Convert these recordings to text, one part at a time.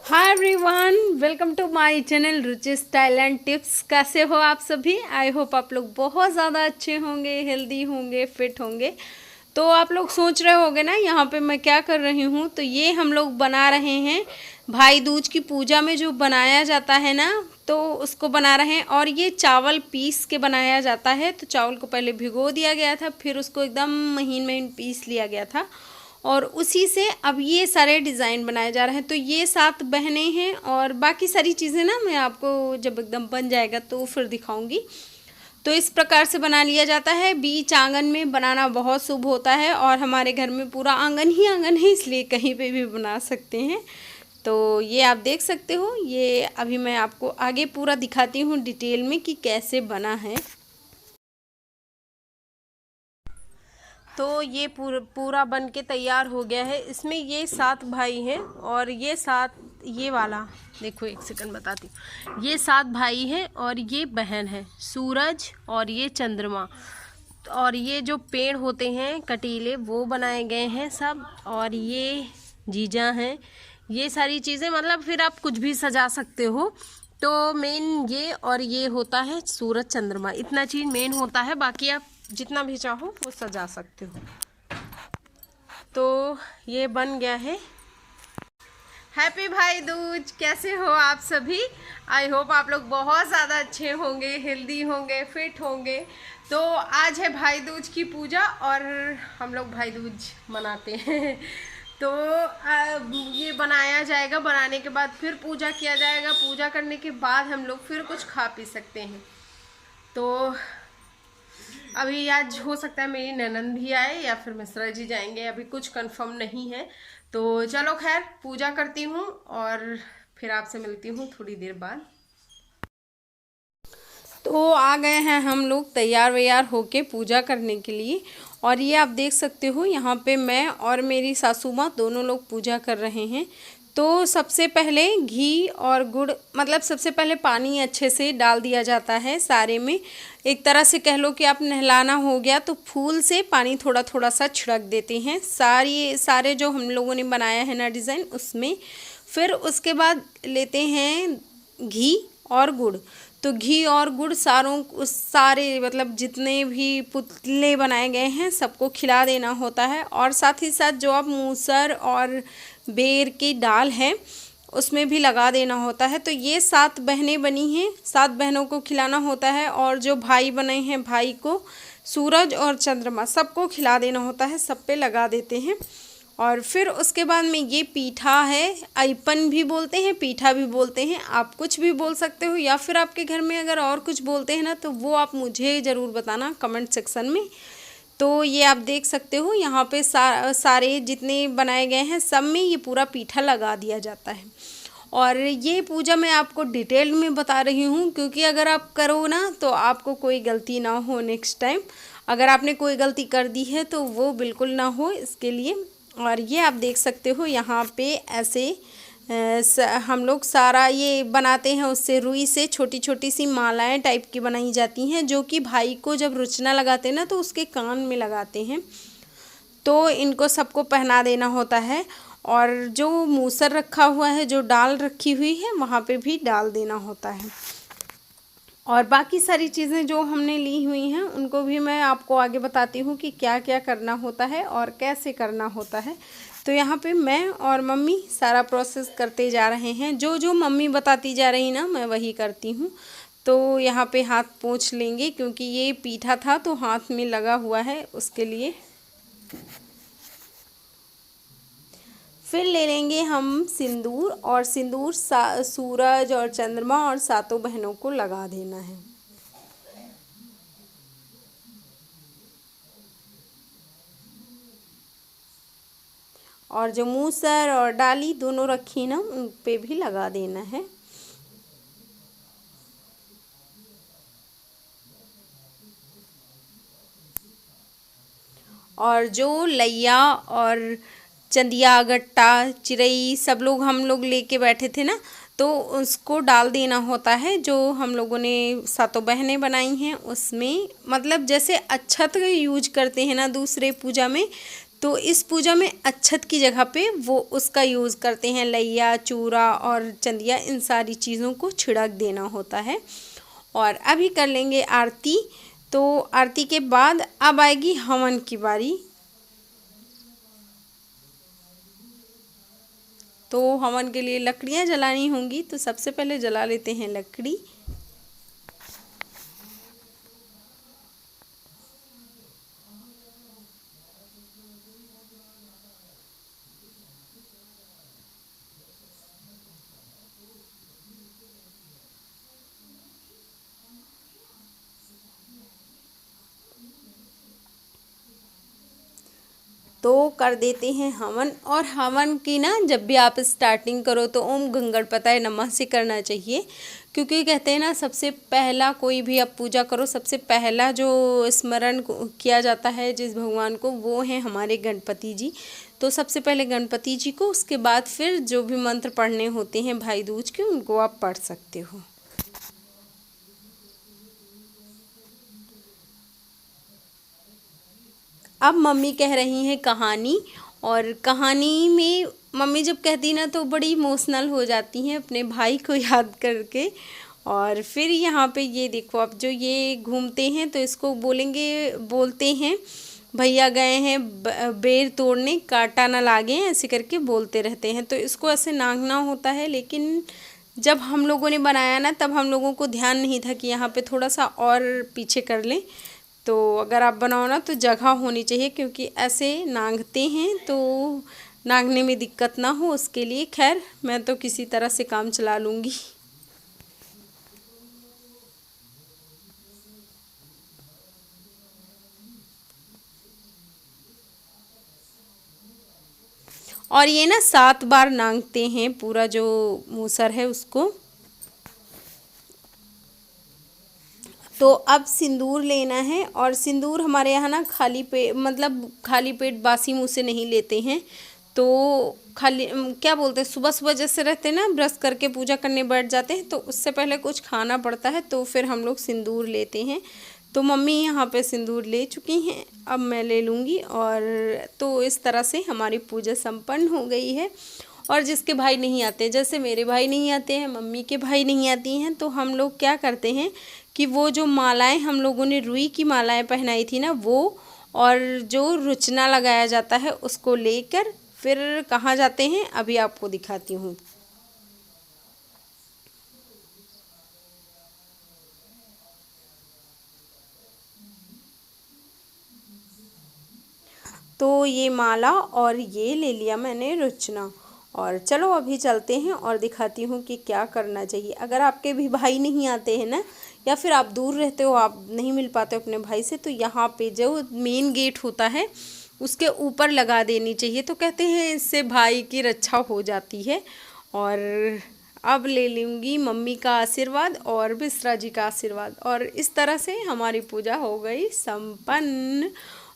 Hi everyone, welcome to my channel Ruchi style and tips. कैसे हो आप सभी? आई होप आप लोग बहुत ज़्यादा अच्छे होंगे, हेल्दी होंगे, फिट होंगे। तो आप लोग सोच रहे होंगे ना यहाँ पे मैं क्या कर रही हूँ। तो ये हम लोग बना रहे हैं भाई दूज की पूजा में जो बनाया जाता है ना, तो उसको बना रहे हैं। और ये चावल पीस के बनाया जाता है। तो चावल को पहले भिगो दिया गया था, फिर उसको एकदम महीन महीन पीस लिया गया था और उसी से अब ये सारे डिज़ाइन बनाए जा रहे हैं। तो ये 7 बहनें हैं और बाकी सारी चीज़ें ना मैं आपको जब एकदम बन जाएगा तो फिर दिखाऊंगी। तो इस प्रकार से बना लिया जाता है। बीच आंगन में बनाना बहुत शुभ होता है और हमारे घर में पूरा आंगन ही आंगन है, इसलिए कहीं पे भी बना सकते हैं। तो ये आप देख सकते हो। ये अभी मैं आपको आगे पूरा दिखाती हूँ डिटेल में कि कैसे बना है। तो ये पूरा बन के तैयार हो गया है। इसमें ये 7 भाई हैं और ये 7, ये वाला देखो, एक सेकंड बताती हूँ। ये 7 भाई हैं और ये बहन है, सूरज और ये चंद्रमा। और ये जो पेड़ होते हैं कटीले वो बनाए गए हैं सब। और ये जीजा हैं। ये सारी चीज़ें मतलब फिर आप कुछ भी सजा सकते हो। तो मेन ये और ये होता है सूरज चंद्रमा, इतना चीज़ मेन होता है। बाकी आप जितना भी चाहो वो सजा सकते हो। तो ये बन गया है। हैप्पी भाई दूज। कैसे हो आप सभी? आई होप आप लोग बहुत ज़्यादा अच्छे होंगे, हेल्दी होंगे, फिट होंगे। तो आज है भाई दूज की पूजा और हम लोग भाई दूज मनाते हैं। तो ये बनाया जाएगा, बनाने के बाद फिर पूजा किया जाएगा। पूजा करने के बाद हम लोग फिर कुछ खा पी सकते हैं। तो अभी आज हो सकता है मेरी ननंद भी आए या फिर मिश्रा जी जाएंगे, अभी कुछ कंफर्म नहीं है। तो चलो खैर पूजा करती हूँ और फिर आपसे मिलती हूँ थोड़ी देर बाद। तो आ गए हैं हम लोग तैयार वैयार होके पूजा करने के लिए। और ये आप देख सकते हो यहाँ पे मैं और मेरी सासू माँ दोनों लोग पूजा कर रहे हैं। तो सबसे पहले घी और गुड़, मतलब सबसे पहले पानी अच्छे से डाल दिया जाता है सारे में। एक तरह से कह लो कि आप नहलाना हो गया तो फूल से पानी थोड़ा थोड़ा सा छिड़क देते हैं सारे जो हम लोगों ने बनाया है ना डिज़ाइन उसमें। फिर उसके बाद लेते हैं घी और गुड़। तो घी और गुड़ सारे मतलब जितने भी पुतले बनाए गए हैं सबको खिला देना होता है। और साथ ही साथ जो आप मूसर और बेर की डाल है उसमें भी लगा देना होता है। तो ये 7 बहनें बनी हैं, 7 बहनों को खिलाना होता है। और जो भाई बने हैं, भाई को सूरज और चंद्रमा सबको खिला देना होता है, सब पे लगा देते हैं। और फिर उसके बाद में ये पीठा है, अइपन भी बोलते हैं, पीठा भी बोलते हैं, आप कुछ भी बोल सकते हो। या फिर आपके घर में अगर और कुछ बोलते हैं ना तो वो आप मुझे ज़रूर बताना कमेंट सेक्शन में। तो ये आप देख सकते हो यहाँ पे सारे जितने बनाए गए हैं सब में ये पूरा पीठा लगा दिया जाता है। और ये पूजा मैं आपको डिटेल में बता रही हूँ क्योंकि अगर आप करो ना तो आपको कोई गलती ना हो नेक्स्ट टाइम। अगर आपने कोई गलती कर दी है तो वो बिल्कुल ना हो, इसके लिए। और ये आप देख सकते हो यहाँ पे ऐसे हम लोग सारा ये बनाते हैं, उससे रुई से छोटी छोटी सी मालाएं टाइप की बनाई जाती हैं जो कि भाई को जब रुचना लगाते हैं ना तो उसके कान में लगाते हैं। तो इनको सबको पहना देना होता है। और जो मूसर रखा हुआ है, जो डाल रखी हुई है वहाँ पे भी डाल देना होता है। और बाकी सारी चीज़ें जो हमने ली हुई हैं उनको भी मैं आपको आगे बताती हूँ कि क्या क्या करना होता है और कैसे करना होता है। तो यहाँ पे मैं और मम्मी सारा प्रोसेस करते जा रहे हैं। जो जो मम्मी बताती जा रही ना मैं वही करती हूँ। तो यहाँ पे हाथ पोंछ लेंगे क्योंकि ये पीठा था तो हाथ में लगा हुआ है, उसके लिए। फिर ले लेंगे हम सिंदूर, और सिंदूर सूरज और चंद्रमा और 7 बहनों को लगा देना है। और जो मूसर और डाली दोनों रखी ना, उन पे भी लगा देना है। और जो लैया और चंदिया गट्टा चिरई सब लोग हम लोग लेके बैठे थे ना, तो उसको डाल देना होता है। जो हम लोगों ने सातों बहनें बनाई हैं उसमें, मतलब जैसे अक्षत यूज करते हैं ना दूसरे पूजा में, तो इस पूजा में अक्षत की जगह पे वो उसका यूज़ करते हैं। लैया चूरा और चंदिया इन सारी चीज़ों को छिड़क देना होता है। और अभी कर लेंगे आरती। तो आरती के बाद अब आएगी हवन की बारी। तो हवन के लिए लकड़ियाँ जलानी होंगी, तो सबसे पहले जला लेते हैं लकड़ी। तो कर देते हैं हवन। और हवन की ना जब भी आप स्टार्टिंग करो तो ओम गंगणपताय नमः से करना चाहिए, क्योंकि कहते हैं ना सबसे पहला कोई भी आप पूजा करो, सबसे पहला जो स्मरण किया जाता है जिस भगवान को, वो हैं हमारे गणपति जी। तो सबसे पहले गणपति जी को, उसके बाद फिर जो भी मंत्र पढ़ने होते हैं भाई दूज के, उनको आप पढ़ सकते हो। अब मम्मी कह रही हैं कहानी। और कहानी में मम्मी जब कहती ना तो बड़ी इमोशनल हो जाती हैं अपने भाई को याद करके। और फिर यहाँ पे ये देखो, अब जो ये घूमते हैं तो इसको बोलते हैं भैया गए हैं बेर तोड़ने, कांटा ना लागे, ऐसे करके बोलते रहते हैं। तो इसको ऐसे नांगना होता है। लेकिन जब हम लोगों ने बनाया ना, तब हम लोगों को ध्यान नहीं था कि यहाँ पे थोड़ा सा और पीछे कर लें। तो अगर आप बनाओ ना तो जगह होनी चाहिए, क्योंकि ऐसे नांगते हैं तो नांगने में दिक्कत ना हो उसके लिए। खैर मैं तो किसी तरह से काम चला लूँगी। और ये ना 7 बार नांगते हैं पूरा जो मूसर है उसको। तो अब सिंदूर लेना है। और सिंदूर हमारे यहाँ ना खाली पेट बासी मुँह से नहीं लेते हैं। तो खाली क्या बोलते हैं, सुबह सुबह जैसे रहते हैं ना, ब्रश करके पूजा करने बैठ जाते हैं, तो उससे पहले कुछ खाना पड़ता है, तो फिर हम लोग सिंदूर लेते हैं। तो मम्मी यहाँ पे सिंदूर ले चुकी हैं, अब मैं ले लूँगी। और तो इस तरह से हमारी पूजा संपन्न हो गई है। और जिसके भाई नहीं आते, जैसे मेरे भाई नहीं आते हैं, मम्मी के भाई नहीं आती हैं, तो हम लोग क्या करते हैं कि वो जो मालाएं हम लोगों ने रुई की मालाएं पहनाई थी ना, वो और जो रुचना लगाया जाता है उसको लेकर फिर कहाँ जाते हैं, अभी आपको दिखाती हूँ। तो ये माला और ये ले लिया मैंने रुचना। और चलो अभी चलते हैं और दिखाती हूँ कि क्या करना चाहिए। अगर आपके भी भाई नहीं आते हैं ना, या फिर आप दूर रहते हो, आप नहीं मिल पाते हो अपने भाई से, तो यहाँ पे जो मेन गेट होता है उसके ऊपर लगा देनी चाहिए। तो कहते हैं इससे भाई की रक्षा हो जाती है। और अब ले लूँगी मम्मी का आशीर्वाद और बिसरा जी का आशीर्वाद। और इस तरह से हमारी पूजा हो गई संपन्न।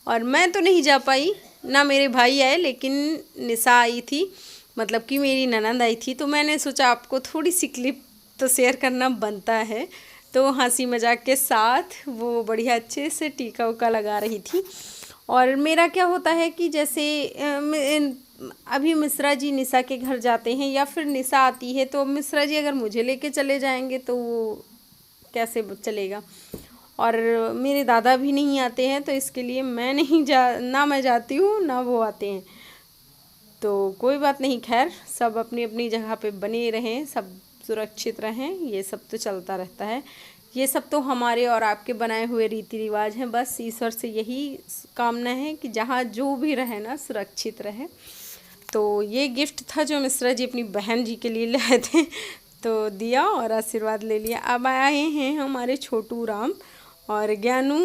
और मैं तो नहीं जा पाई, ना मेरे भाई आए, लेकिन निशा आई थी, मतलब कि मेरी ननद आई थी। तो मैंने सोचा आपको थोड़ी सी क्लिप तो शेयर करना बनता है। तो हंसी मजाक के साथ वो बढ़िया अच्छे से टीका उका लगा रही थी। और मेरा क्या होता है कि जैसे अभी मिश्रा जी निशा के घर जाते हैं या फिर निशा आती है, तो मिश्रा जी अगर मुझे लेके चले जाएंगे तो वो कैसे चलेगा। और मेरे दादा भी नहीं आते हैं, तो इसके लिए मैं नहीं ना मैं जाती हूँ ना वो आते हैं। तो कोई बात नहीं, खैर सब अपनी अपनी जगह पे बने रहें, सब सुरक्षित रहें, ये सब तो चलता रहता है। ये सब तो हमारे और आपके बनाए हुए रीति रिवाज हैं। बस ईश्वर से यही कामना है कि जहाँ जो भी रहे ना सुरक्षित रहे। तो ये गिफ्ट था जो मिश्रा जी अपनी बहन जी के लिए लाए थे, तो दिया और आशीर्वाद ले लिया। अब आए हैं हमारे छोटू राम। और ज्ञानू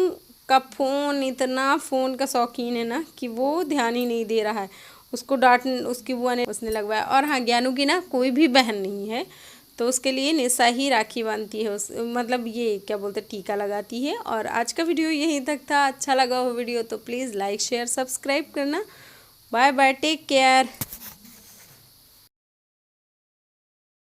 का फ़ोन, इतना फ़ोन का शौकीन है ना कि वो ध्यान ही नहीं दे रहा है। उसको डांट उसकी बुआ ने उसने लगवाया। और हाँ, ज्ञानू की ना कोई भी बहन नहीं है, तो उसके लिए निशा ही राखी बांधती है, उस मतलब ये क्या बोलते टीका लगाती है। और आज का वीडियो यहीं तक था। अच्छा लगा हो वीडियो तो प्लीज़ लाइक शेयर सब्सक्राइब करना। Bye bye, take care.